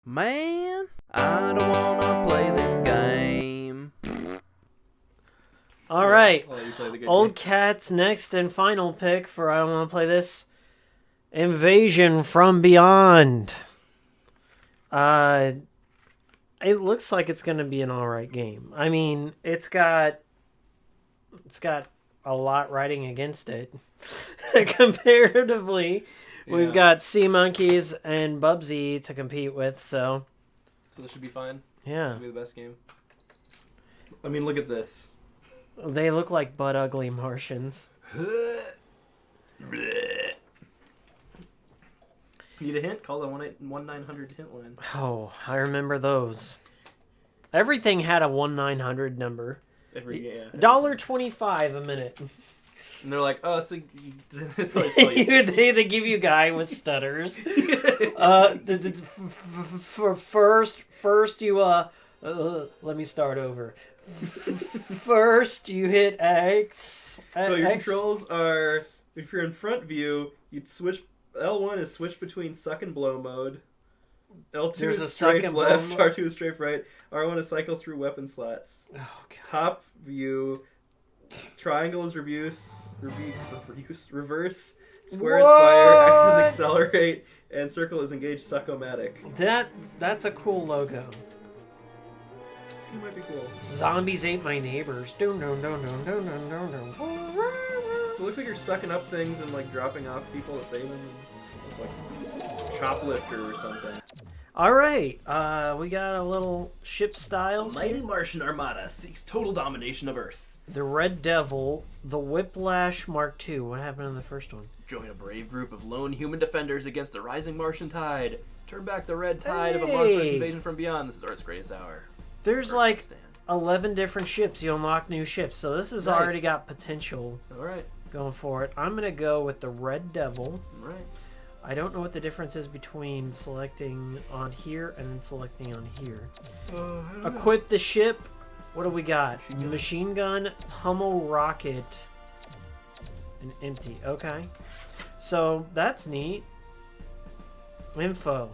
Man, I don't wanna play this game. All right. I'll let you play the good Old game. Cat's next and final pick for I don't want to play this. Invasion from Beyond. It looks like it's going to be an alright game. I mean, it's got a lot riding against it. Comparatively, we've got Sea Monkeys and Bubsy to compete with, so this should be fine. yeah. It'll be the best game. I mean, look at this. They look like butt ugly Martians. Need a hint? Call the 1-900 hint line. Oh, I remember those. Everything had a 1-900 number. $1.25 a minute. And they're like, oh, so they give you a guy with stutters. For first you let me start over. First you hit X. So your X. controls are, if you're in front view, you'd switch. L1 is switch between suck and blow mode. L2 There's a is suck strafe and blow left. mode? R2 is strafe right. R1 is cycle through weapon slots. Oh god. Top view. Triangle is reverse. Square is fire. X is accelerate. And circle is engage suck-o-matic. That's a cool logo. This game might be cool. Zombies ate my neighbors. Dun, dun, dun, dun, dun, dun, dun, dun. So it looks like you're sucking up things and like dropping off people to save them. Like shoplifter or something. All right, we got a little ship styles. Mighty Martian Armada seeks total domination of Earth. The Red Devil, the Whiplash Mark II. What happened in the first one? Join a brave group of lone human defenders against the rising Martian tide. Turn back the red tide of a monstrous Hey! invasion from beyond. This is Earth's greatest hour. There's Earth like stand. 11 different ships. You unlock new ships, so this has Nice. already got potential All right. going for it. I'm gonna go with the Red Devil. All right. I don't know what the difference is between selecting on here and then selecting on here. Equip the ship. What do we got? Machine gun, pummel rocket, and empty. Okay. So that's neat. Info.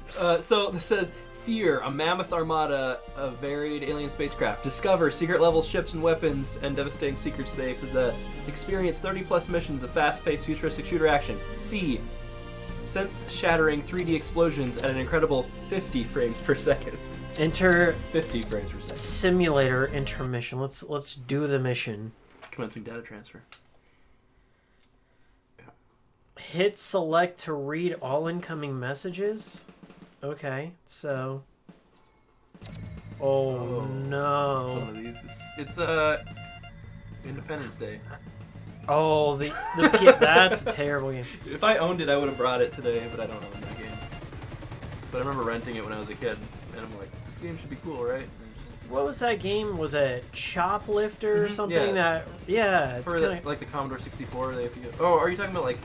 So this says, Fear, a mammoth armada of varied alien spacecraft. Discover secret level ships and weapons and devastating secrets they possess. Experience 30+ missions of fast-paced futuristic shooter action. See, sense-shattering 3D explosions at an incredible 50 frames per second. Enter 50 frames per second. simulator intermission. Let's do the mission. Commencing data transfer. Hit select to read all incoming messages. Okay, so. Oh, Some no! of these. It's Independence Day. Oh, that's a terrible game. If I owned it, I would have brought it today, but I don't own that game. But I remember renting it when I was a kid, and I'm like, this game should be cool, right? What was that game? Was it Shoplifter or something? Yeah. It's For kinda, like the Commodore 64, they. Oh, are you talking about like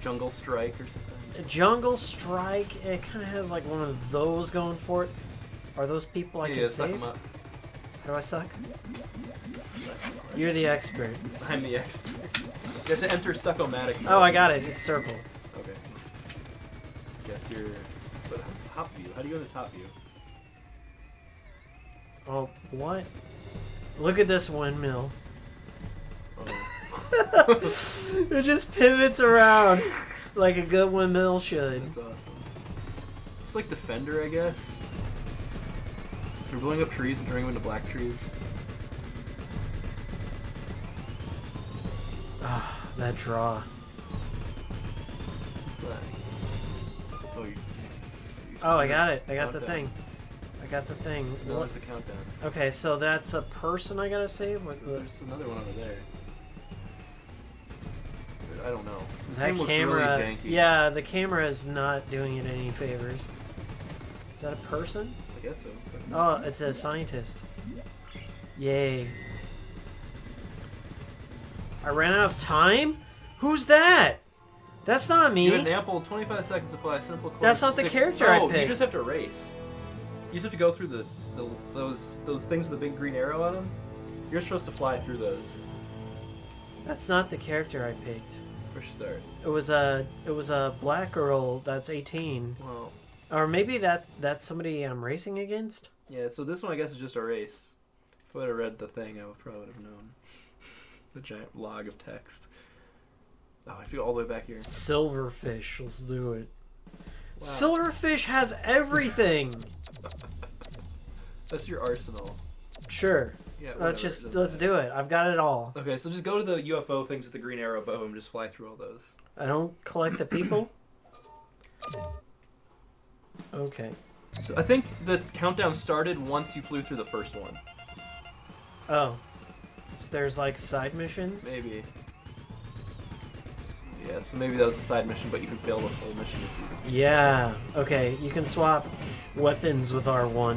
Jungle Strike or something? Jungle Strike. It kind of has like one of those going for it. Are those people I Yeah, can suck save? 'em up. How do I suck? You're the expert. I'm the expert. You have to enter Suck-O-Matic. Oh, I got it. It's circle. Okay. Guess you're. But how's top view? How do you go to top view? Oh, what? Look at this windmill. Oh, It just pivots around like a good windmill should. that's awesome. It's like Defender, I guess. You're blowing up trees and turning them into black trees. Ah, that draw. What's that? Oh, you Oh, I got it. I got the Countdown. thing. I got the thing. No, there's the countdown. Okay, so that's a person I gotta save? There's another one over there. I don't know. This That game looks camera. really janky. Yeah, the camera is not doing it any favors. Is that a person? I guess so. It's like- Oh, it's a scientist. Yay. I ran out of time? Who's that? That's not me. You had an ample 25 seconds to fly a simple course. That's not of the 6 character I No, picked. you just have to race. You just have to go through those things with the big green arrow on them. You're supposed to fly through those. That's not the character I picked. Fresh start. It was a black girl that's 18. Well, Or maybe that's somebody I'm racing against? yeah, so this one I guess is just a race. If I would have read the thing, I probably would have known. The giant log of text. Oh, I feel all the way back here. Silverfish. Let's do it. Wow. Silverfish has everything. That's your arsenal. Let's Yeah. whatever, let's do it. I've got it all. Okay, so just go to the UFO things with the green arrow bow and just fly through all those. I don't collect the people. Okay. So I think the countdown started once you flew through the first one. Oh. So there's like side missions? Maybe. Yeah, so maybe that was a side mission, but you can fail the full mission if you... Yeah. Okay, you can swap weapons with R1.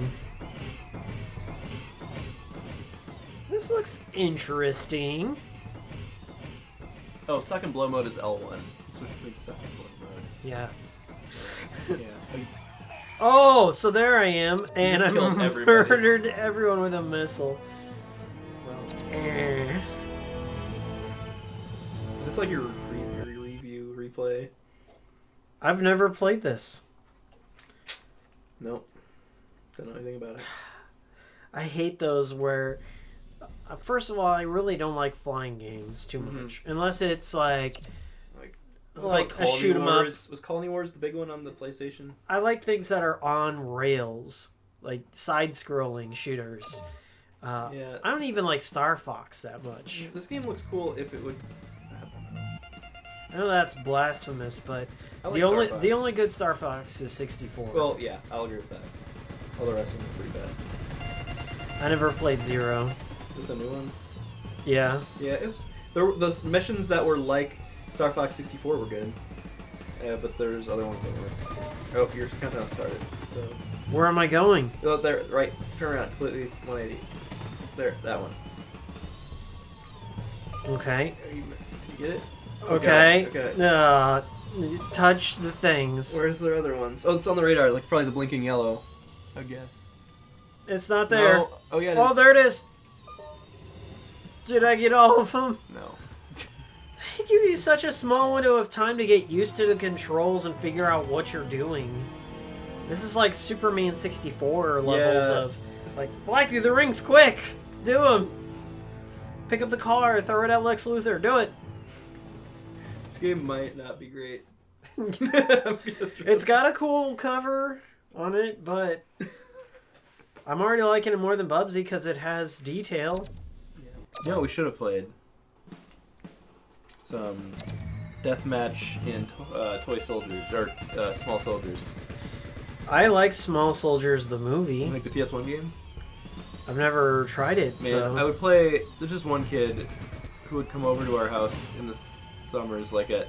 This looks interesting. Oh, suck and blow mode is L1. Switch between suck and blow mode. Yeah. Yeah. Oh, so there I am, and I just killed everybody. murdered everyone with a missile. Eh. Is this like your review replay? I've never played this. Nope. Don't know anything about it. I hate those where, first of all, I really don't like flying games too much, unless it's like a shoot 'em up. Was Colony Wars the big one on the PlayStation? I like things that are on rails, like side-scrolling shooters. Yeah. I don't even like Star Fox that much. This game looks cool if it would. I know that's blasphemous, but I like the Star only Fox. the only good Star Fox is 64. Well, yeah, I'll agree with that. All the rest of them are pretty bad. I never played Zero. Is it the new one? Yeah. Yeah, it was. Those missions that were like Star Fox 64 were good. But there's other ones that were. Oh, your countdown started. So. Where am I going? Oh, there, right. Turn around, completely 180. There, that one. Okay. Can you get it? Okay. Okay. Touch the things. Where's the other ones? Oh, it's on the radar, like probably the blinking yellow. I guess. It's not there. No. Oh yeah. Oh, there it is. Did I get all of them? No. They give you such a small window of time to get used to the controls and figure out what you're doing. This is like Superman 64 levels of, like, fly through the rings quick! Do them! Pick up the car, throw it at Lex Luthor, do it! This game might not be great. It's got a cool cover on it, but I'm already liking it more than Bubsy because it has detail. You know, we should have played some deathmatch in Toy Soldiers or Small Soldiers. I like Small Soldiers the movie. Like the PS1 game. I've never tried it, Man, so... I would play. There's just one kid who would come over to our house in the summers, like at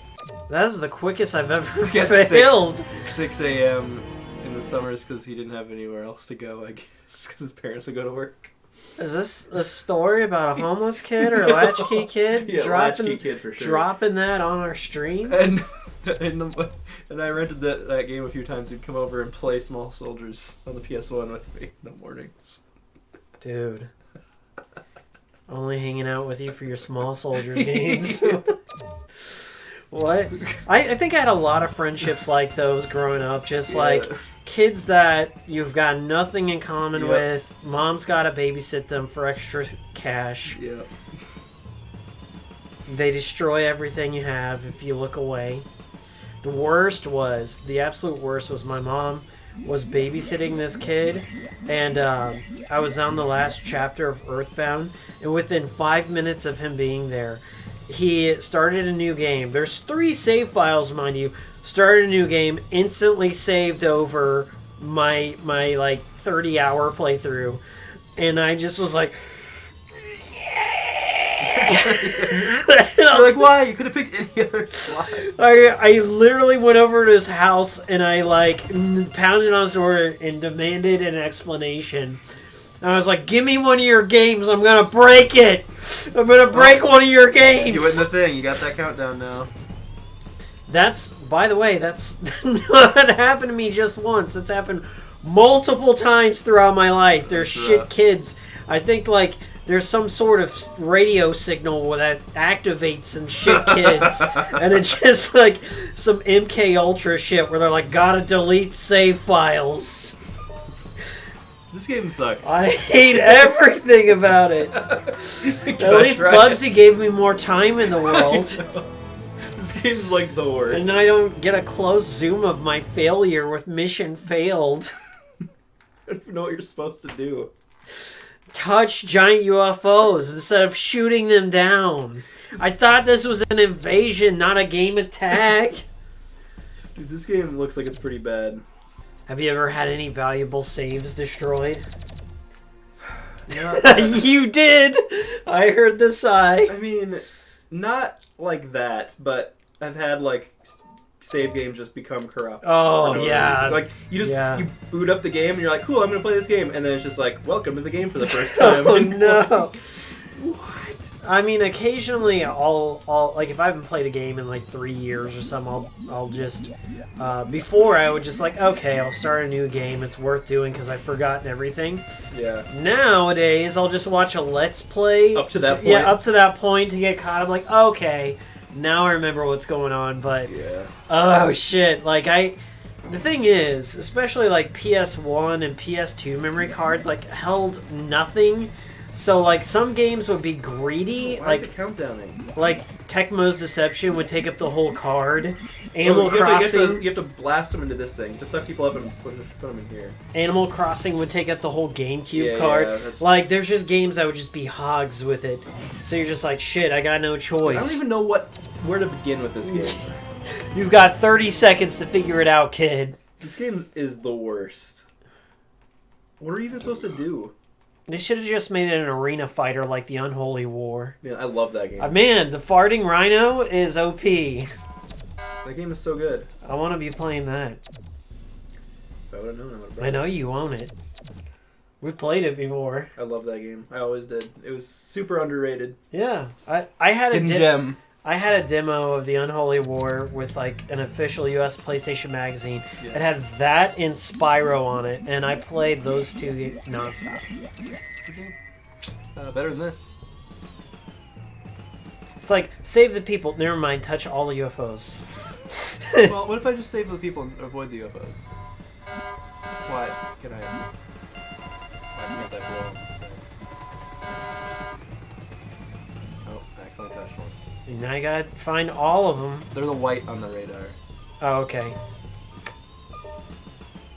That is the quickest I've ever Get failed. 6 a.m. in the summers because he didn't have anywhere else to go. I guess because his parents would go to work. Is this a story about a homeless kid or a latchkey kid? Yeah, latchkey kid for sure. Dropping that on our stream? And I rented that game a few times. He'd come over and play Small Soldiers on the PS1 with me in the mornings. Dude. Only hanging out with you for your Small Soldiers games. What? I think I had a lot of friendships like those growing up. Just like kids that you've got nothing in common with. Mom's got to babysit them for extra cash. Yeah. They destroy everything you have if you look away. The absolute worst was my mom was babysitting this kid, and I was on the last chapter of Earthbound, and within 5 minutes of him being there, he started a new game. There's 3 save files, mind you. Started a new game, instantly saved over my like 30-hour playthrough, and I just was like, You're like, why? You could have picked any other slot. I literally went over to his house and I like pounded on his door and demanded an explanation. And I was like, "Give me one of your games. I'm gonna break it. I'm gonna break one of your games." You win the thing. You got that countdown now. That's, by the way, that's not happened to me just once. It's happened multiple times throughout my life. There's That's shit rough. kids. I think like there's some sort of radio signal that activates and shit kids, and it's just like some MK Ultra shit where they're like, gotta delete save files. This game sucks. I hate everything about it. At least Bubsy gave me more time in the world. This game's like the worst. And I don't get a close zoom of my failure with mission failed. I don't know what you're supposed to do. Touch giant UFOs instead of shooting them down. I thought this was an invasion, not a game attack. Dude, this game looks like it's pretty bad. Have you ever had any valuable saves destroyed? Yeah. You did! I heard the sigh. I mean, not like that, but I've had like save games just become corrupt. Oh, for no yeah. reason. Like you just Yeah. you boot up the game and you're like, cool, I'm gonna play this game, and then it's just like, welcome to the game for the first time. Oh no. What? I mean, occasionally I'll like if I haven't played a game in like 3 years or something, I'll just before I would just like, okay, I'll start a new game. It's worth doing because I've forgotten everything. Yeah. Nowadays, I'll just watch a Let's Play Up to that point. Yeah, up to that point to get caught. I'm like, okay, now I remember what's going on. But Yeah. oh shit, like the thing is, especially like PS1 and PS2 memory cards, like held nothing. So like some games would be greedy, Why like is it countdowning? Tecmo's Deception would take up the whole card. Animal you Crossing, have to blast them into this thing. Just suck people up and put them in here. Animal Crossing would take up the whole GameCube Yeah, card. yeah, that's- Like there's just games that would just be hogs with it. So you're just like, shit, I got no I choice. don't even know where to begin with this game. You've got 30 seconds to figure it out, kid. This game is the worst. What are you even supposed to do? They should have just made it an arena fighter like the Unholy War. Man, I love that game. Man, the farting rhino is OP. That game is so good. I want to be playing that. If I would have known, I would have. I know you own it. We played it before. I love that game. I always did. It was super underrated. Yeah, I had a Hidden gem. I had a demo of the Unholy War with like an official US PlayStation magazine. Yeah. It had that and Spyro on it, and I played those two nonstop. Better than this. It's like, save the people. Never mind, touch all the UFOs. Well, what if I just save the people and avoid the UFOs? Why can I? Why can't I blow? Oh, I accidentally touched one. Now I gotta find all of them. They're the white on the radar. Oh, okay.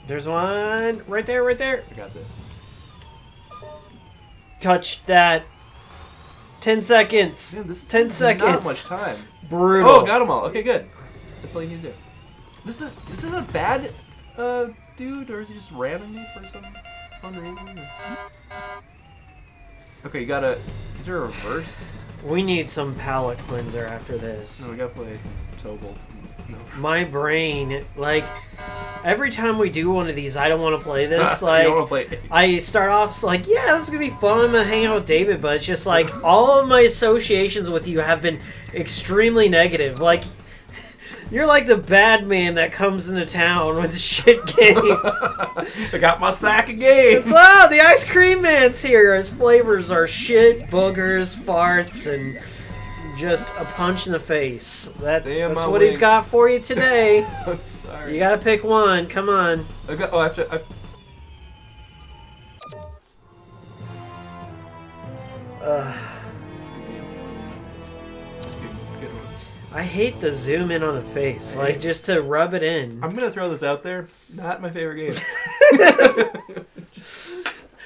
There's one right there, right there. I got this. Touch that. 10 seconds. Man, this is 10 seconds. Not much time. Brutal. Oh, got them all. Okay, good. That's all you need to do. This is a bad dude, or is he just ramming me for some fun reason? Okay, you gotta. Is there a reverse? We need some palate cleanser after this. No, we gotta play some Tobal. No. My brain, like, every time we do one of these, I don't want to play this. You Like, don't wanna play. I start off like, yeah, this is gonna be fun. I'm gonna hang out with David, but it's just like all of my associations with you have been extremely negative. Like, you're like the bad man that comes into town with shit games. I got my sack of games. It's the ice cream man's here. His flavors are shit, boogers, farts, and just a punch in the face. That's Damn, my what he's wing. got for you today. I'm sorry. You gotta pick one. Come on. I have to. I hate the zoom in on the face, like just to rub it in. I'm gonna throw this out there. Not my favorite game.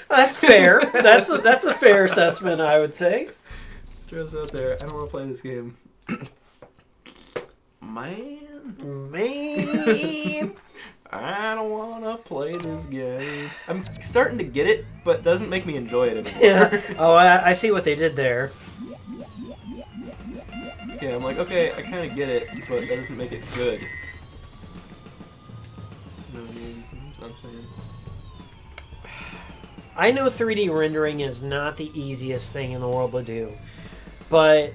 That's fair. That's a fair assessment, I would say. Throw this out there. I don't want to play this game. Man, I don't want to play this game. I'm starting to get it, but it doesn't make me enjoy it anymore. Yeah. Oh, I see what they did there. Yeah, I'm like, okay, I kind of get it, but that doesn't make it good. You know what I mean? That's what I'm saying. I know 3D rendering is not the easiest thing in the world to do, but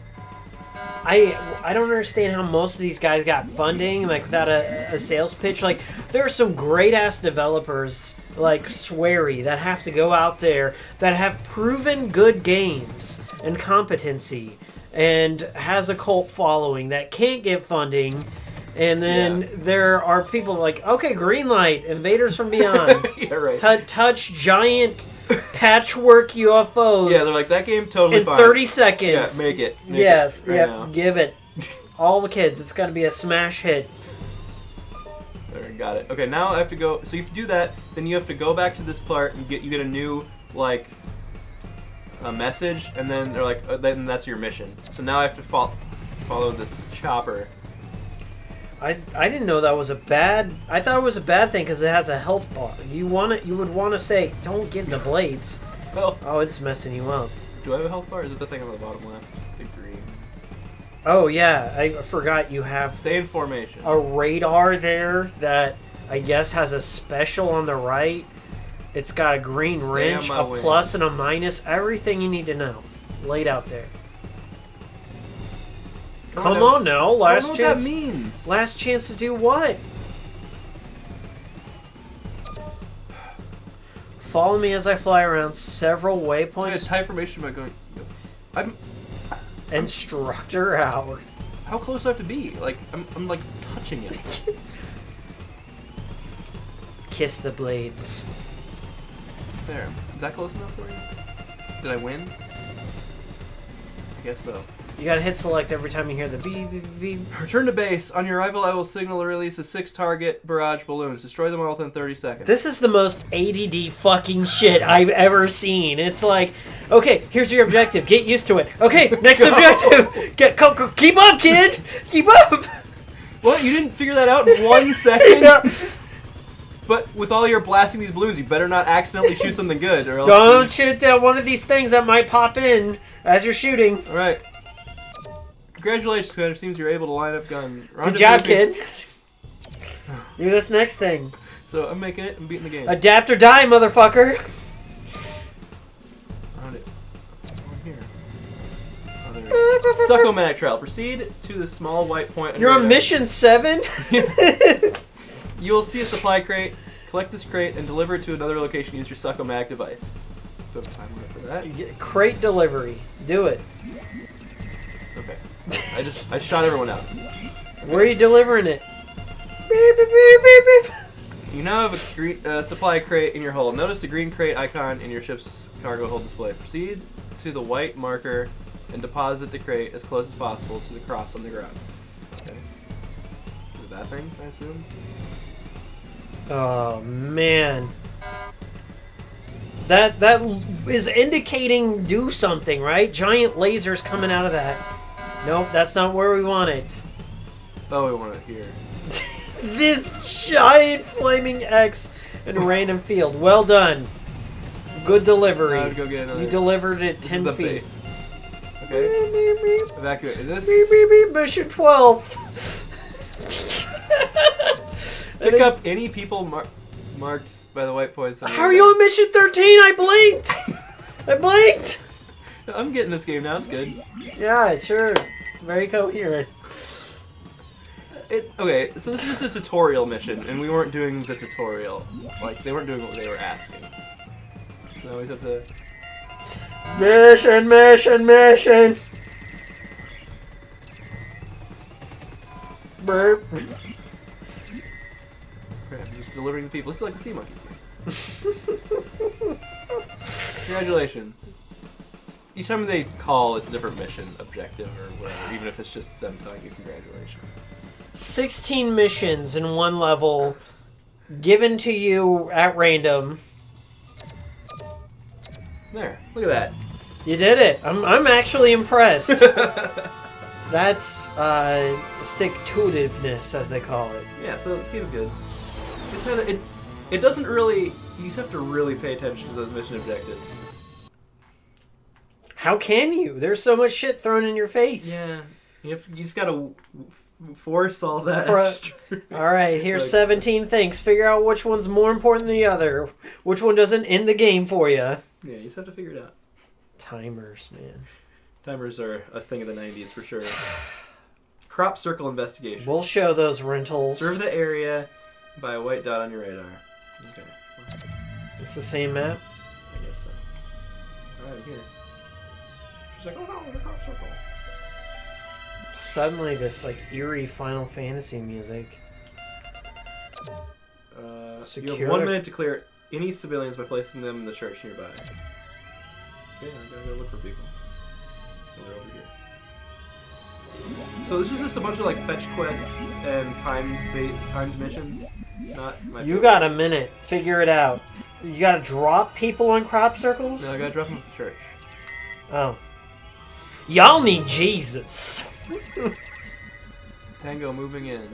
I don't understand how most of these guys got funding like without a sales pitch. Like there are some great ass developers like Swery that have to go out there that have proven good games and competency and has a cult following that can't get funding. And then there are people like, okay, Greenlight, Invaders from Beyond, Yeah, right. touch giant patchwork UFOs. Yeah, they're like, that game totally in fine. 30 seconds. Yeah, make it. Yes, Right yep, now. give it. All the kids, it's got to be a smash hit. There, got it. Okay, now I have to go. So you have to do that. Then you have to go back to this part and you get a new like a message, and then they're like, then that's your mission. So now I have to follow this chopper. I didn't know that was a bad. I thought it was a bad thing because it has a health bar. You would want to say, don't get the blades. Well, Oh, it's messing you up. do I have a health bar? Or is it the thing on the bottom left? Big green. Oh yeah, I forgot you have Stay in formation. a radar there that I guess has a special on the right. It's got a green Stay wrench, on a my wing. plus and a minus, everything you need to know laid out there. Come on now, I don't last know what chance. that means. Last chance to do what? Follow me as I fly around several waypoints. Type formation by going. Instructor out. How close do I have to be? Like I'm like touching it. Kiss the blades. There. Is that close enough for you? Did I win? I guess so. You gotta hit select every time you hear the beep beep beep. Return to base. On your arrival, I will signal the release of 6 target barrage balloons. Destroy them all within 30 seconds. This is the most ADD fucking shit I've ever seen. It's like, okay, here's your objective. Get used to it. Okay, next objective. Keep up, kid. Keep up. What? You didn't figure that out in 1 second? Yeah. But with all your blasting these balloons, you better not accidentally shoot something good, or else. Don't shoot that one of these things that might pop in as you're shooting. All right. Congratulations, Commander. Seems you're able to line up guns. Good job, kid. Do this next thing. So I'm making it. I'm beating the game. Adapt or die, motherfucker. Found it. Over here. Oh, there it is. Succomatic Trail. Proceed to the small white point. You're on mission 7? You will see a supply crate. Collect this crate and deliver it to another location. Use your Succomatic device. Do I have time limit for that? Crate delivery. Do it. Okay. I shot everyone out. Where are you delivering it? Beep, beep, beep, beep, beep. You now have a supply crate in your hold. Notice the green crate icon in your ship's cargo hold display. Proceed to the white marker and deposit the crate as close as possible to the cross on the ground. Okay. Is it that thing, I assume? Oh man. That is indicating do something, right? Giant lasers coming out of that. Nope, that's not where we want it. Oh, we want it here. This giant flaming X in a random field. Well done. Good delivery. I would go get another. You delivered it This 10 is the feet. base. Okay. Beep, beep, beep. Evacuate. This. Beep, beep, beep. Mission 12. Pick up any people marked by the white points. How are you on mission 13? I blinked. I blinked. I'm getting this game now. It's good. Yeah, sure. Very coherent. Okay, so this is just a tutorial mission, and we weren't doing the tutorial. Like, they weren't doing what they were asking. So now we have to... Mission. Burp. Crap, I'm just delivering to people. This is like the sea monkey thing. Congratulations. Each time they call, it's a different mission, objective, or whatever, even if it's just them telling you congratulations. 16 missions in one level, given to you at random. There, look at that. You did it. I'm actually impressed. That's stick-to-itiveness, as they call it. Yeah, so this game's good. It's kind of, it doesn't really, you just have to really pay attention to those mission objectives. How can you? There's so much shit thrown in your face. Yeah, you just gotta force all that. All right, here's Like- 17 things. Figure out which one's more important than the other. Which one doesn't end the game for you. Yeah, you just have to figure it out. Timers, man. Timers are a thing of the 90s for sure. Crop circle investigation. We'll show those rentals. Serve the area by a white dot on your radar. Okay. It's the same map. I guess so. Alright, here. She's like, oh no, the crop circle. Suddenly, this like eerie Final Fantasy music. You have 1 minute to clear any civilians by placing them in the church nearby. Okay, I gotta go look for people. Oh, they're over here. So this is just a bunch of like fetch quests and timed missions. Not my You got a minute. Figure it out. You gotta drop people on crop circles? No, I gotta drop them at the church. Oh. Y'all need Jesus. Tango moving in. Okay,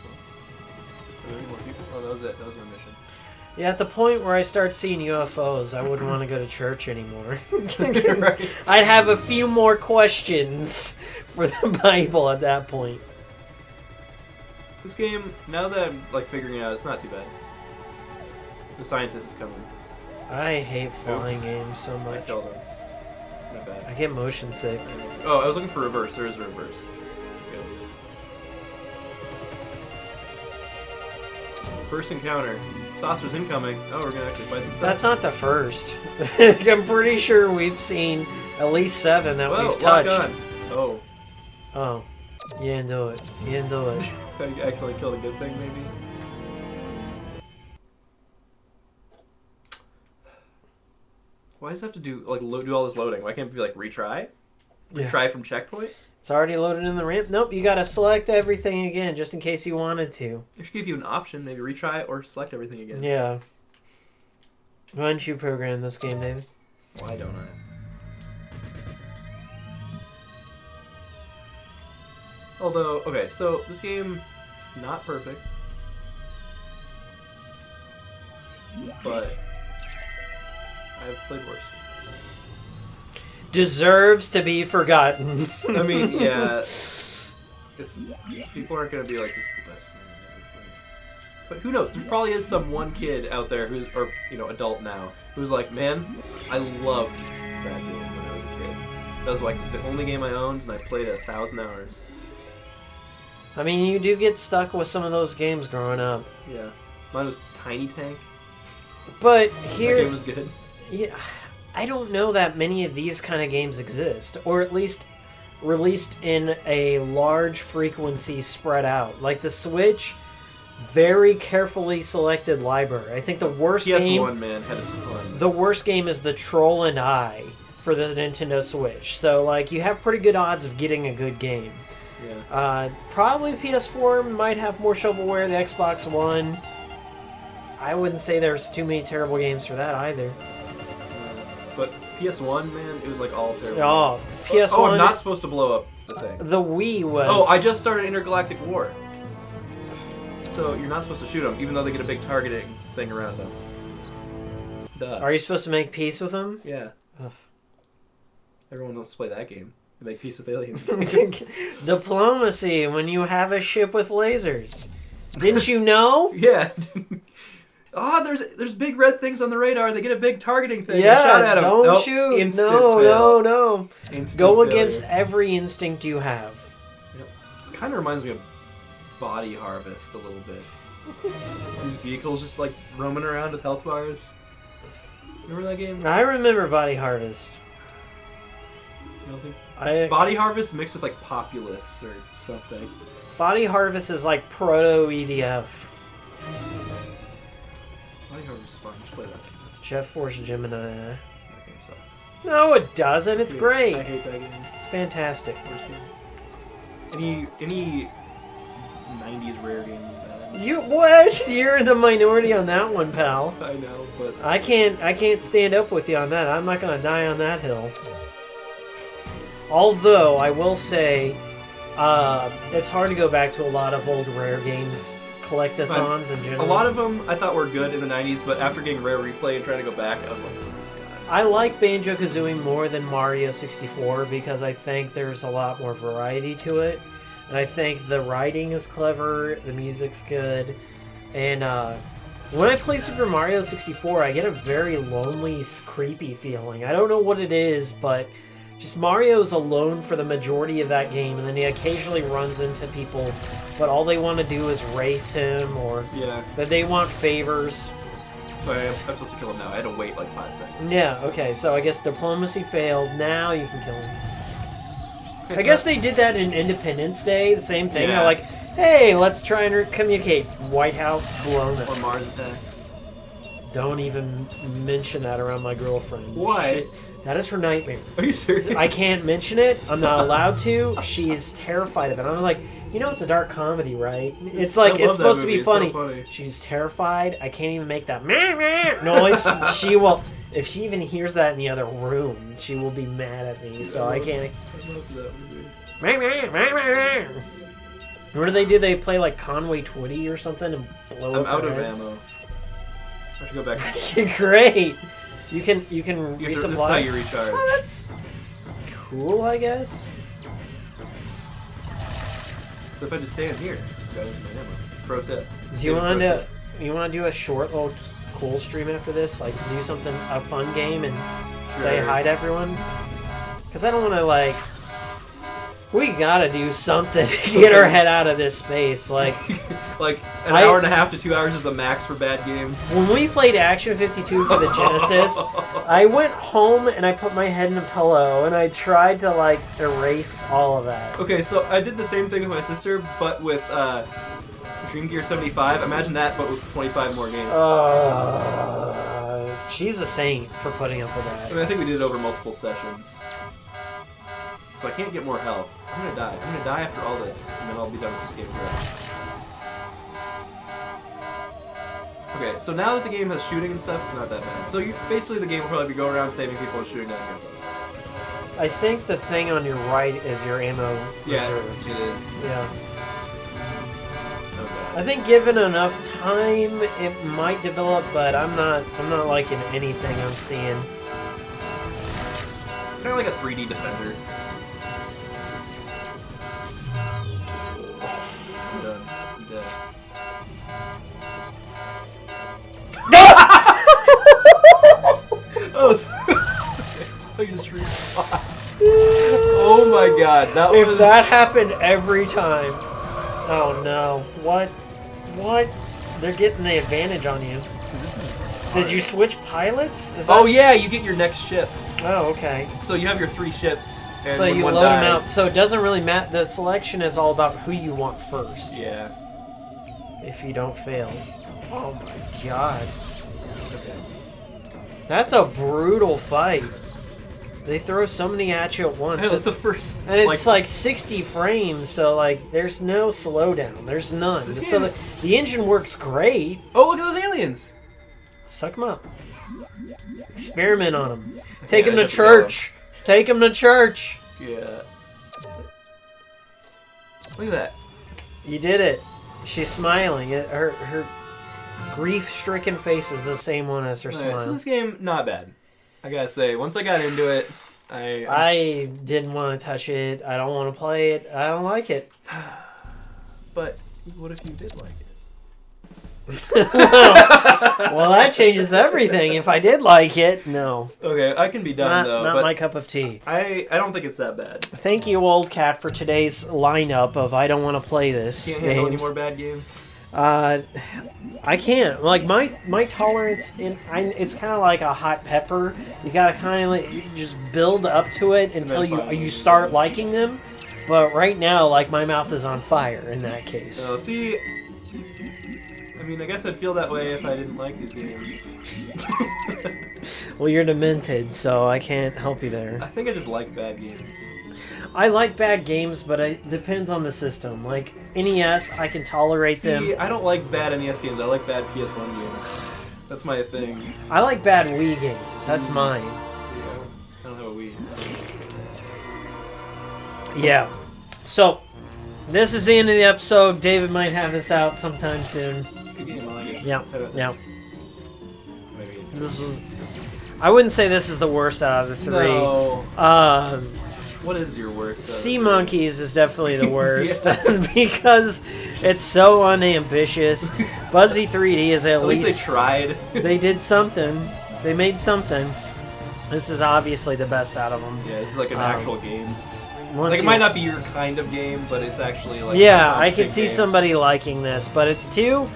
cool. Are there any more people? Oh, that was it. That was my mission. Yeah, at the point where I start seeing UFOs, I wouldn't want to go to church anymore. Right. I'd have a few more questions for the Bible at that point. This game, now that I'm like figuring it out, it's not too bad. The scientist is coming. I hate flying games so I much. killed him. Not bad. I get motion sick. Oh, I was looking for reverse. There is a reverse. Good. First encounter. Saucer's incoming. Oh, we're gonna actually fight some stuff. That's not the first. I'm pretty sure we've seen at least 7 that Whoa, we've touched. lock on. Oh. Oh. You didn't do it. You didn't do it. I accidentally killed a good thing, maybe? Why does it have to do like do all this loading? Why can't it be like retry? Yeah. Retry from checkpoint? It's already loaded in the ramp. Nope, you gotta select everything again just in case you wanted to. They should give you an option, maybe retry or select everything again. Yeah. Why don't you program this game, David? Why don't I? Although, okay, so this game, not perfect. But I've played worse. Deserves to be forgotten. I mean, yeah. People aren't going to be like, this is the best game I've ever played. But who knows? There probably is some one kid out there who's, or, you know, adult now, who's like, man, I loved that game when I was a kid. That was like the only game I owned, and I played it 1,000 hours. I mean, you do get stuck with some of those games growing up. Yeah. Mine was Tiny Tank. But That game here's... was good. Yeah, I don't know that many of these kind of games exist, or at least released in a large frequency spread out. Like the Switch, very carefully selected library. I think the worst PS1, game... man, had a ton. The worst game is the Troll and I for the Nintendo Switch. So, like, you have pretty good odds of getting a good game. Yeah. Probably PS4 might have more shovelware. The Xbox One, I wouldn't say there's too many terrible games for that either. But PS1, man, it was like all terrible. Oh, PS1. Oh, I'm not supposed to blow up the thing. The Wii was. Oh, I just started Intergalactic War. So you're not supposed to shoot them, even though they get a big targeting thing around them. Duh. Are you supposed to make peace with them? Yeah. Ugh. Everyone wants to play that game. They make peace with aliens. Diplomacy when you have a ship with lasers. Didn't you know? Yeah. There's big red things on the radar. They get a big targeting thing. Yeah, Shout at them. don't Nope. shoot. Instant No, fail. no. Instant Go failure. against every instinct you have. Yep. This kind of reminds me of Body Harvest a little bit. These vehicles just like roaming around with health bars. Remember that game? I remember Body Harvest. You don't think? Body Body Harvest mixed with like Populous or something. Harvest is like proto EDF. Body Harvest is fun. Just play that sometime. Jet Force Gemini. That game sucks. No, it doesn't. It's Dude, great. I hate that game. It's fantastic. Worst game. Any 90s rare game is bad. You what? You're the minority on that one, pal. I know, but I can't stand up with you on that. I'm not gonna die on that hill. Although I will say, it's hard to go back to a lot of old rare games, collectathons in general. a lot of them I thought were good in the 90s, but after getting Rare Replay and trying to go back, I was like, I like Banjo-Kazooie more than Mario 64 because I think there's a lot more variety to it. And I think the writing is clever, the music's good, and When I play Super Mario 64, I get a very lonely, creepy feeling. I don't know what it is, but just Mario's alone for the majority of that game, and then he occasionally runs into people, but all they want to do is race him, or that they want favors. So I'm supposed to kill him now. I had to wait like 5 seconds. Yeah, okay, so I guess diplomacy failed. Now you can kill him. I guess they did that in Independence Day, the same thing. Yeah. They're like, hey, let's try and communicate. White House blown up. Or Mars attacks. Don't even mention that around my girlfriend. Why? Shit. That is her nightmare. Are you serious? I can't mention it. I'm not allowed to. She's terrified of it. I'm like, you know it's a dark comedy, right? It's like, it's supposed to be funny. So funny. She's terrified. I can't even make that meh, meh noise. She will, if she even hears that in the other room, she will be mad at me. So I can't. I love that movie. Meh, meh, meh, meh, meh. What do? They play like Conway Twitty or something and blow I'm up out their of heads? ammo. I have to go back. Great. You can resupply. This is how you recharge. Oh, that's cool, I guess. So if I just stand here, go into my ammo. Pro tip. Do you want to do a short little cool stream after this? Like do something, a fun game, and say Sure. hi to everyone? Because I don't want to like. We gotta do something to get our head out of this space. Like, like an hour and a half to 2 hours is the max for bad games. when we played Action 52 for the Genesis, I went home and I put my head in a pillow and I tried to like erase all of that. Okay, so I did the same thing with my sister, but with Dream Gear 75. Imagine that, but with 25 more games. She's a saint for putting up with that. I mean, I think we did it over multiple sessions. So I can't get more health. I'm gonna die. I'm gonna die after all this, and then I'll be done with this game forever. Okay, so now that the game has shooting and stuff, it's not that bad. So basically the game will probably be going around saving people and shooting down guns. I think the thing on your right is your ammo reserves. It is. Yeah. Okay. I think given enough time, it might develop, but I'm not liking anything I'm seeing. It's kind of like a 3D Defender. I'm done. I'm dead. Oh, so you just respawn. Oh my god, that was... If that happened every time. Oh no. What? What? They're getting the advantage on you. Did you switch pilots? Is that... Oh yeah, you get your next ship. Oh, okay. So you have your 3 ships. And So when you one load them dies- out. So it doesn't really matter. The selection is all about who you want first. Yeah. If you don't fail. Oh my god. Okay. That's a brutal fight. They throw so many at you at once. That was the first... And it's like 60 frames, so like there's no slowdown. There's none. This So game- the engine works great. Oh, look at those aliens! Suck them up. Experiment on them. Take them I to have to church. Take them to church. Yeah. Look at that. You did it. She's smiling. Her grief-stricken face is the same one as her Alright, so smile. this game, not bad. I gotta say, once I got into it, I didn't want to touch it. I don't want to play it. I don't like it. But what if you did like it? Well, that changes everything. If I did like it, no. Okay, I can be done though. Not but my cup of tea. I don't think it's that bad. Thank you, Old Cat, for today's lineup of I don't want to play this Can't handle any games. more bad games. I can't. Like my tolerance it's kind of like a hot pepper. You gotta kind of you just build up to it until you start liking them. But right now, like my mouth is on fire in that case. So see, I mean, I guess I'd feel that way if I didn't like these games. Well, you're demented, so I can't help you there. I think I just like bad games. I like bad games, but it depends on the system. Like NES, I can tolerate them. See, I don't like bad NES games. I like bad PS1 games. That's my thing. I like bad Wii games. That's mine. See, I don't have a Wii. Yeah. So, this is the end of the episode. David might have this out sometime soon. It's a good game. I like it. Yeah. Yeah. Maybe. This is. I wouldn't say this is the worst out of the three. No. What is your worst? Sea Monkeys is definitely the worst because it's so unambitious. Bubsy 3D is at least they tried. They did something. They made something. This is obviously the best out of them. Yeah, this is like an actual game. Like it might not be your kind of game, but it's actually like. Yeah, I could see somebody liking this, but it's too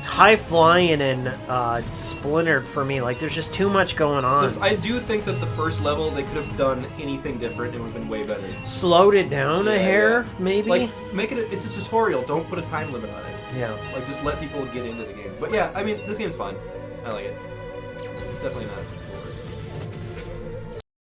high flying and splintered for me. Like there's just too much going on. I do think that the first level they could have done anything different. It would have been way better. Slowed it down a hair, maybe. Like make it. It's a tutorial. Don't put a time limit on it. Yeah. Like just let people get into the game. But yeah, I mean this game's fine. I like it. It's definitely not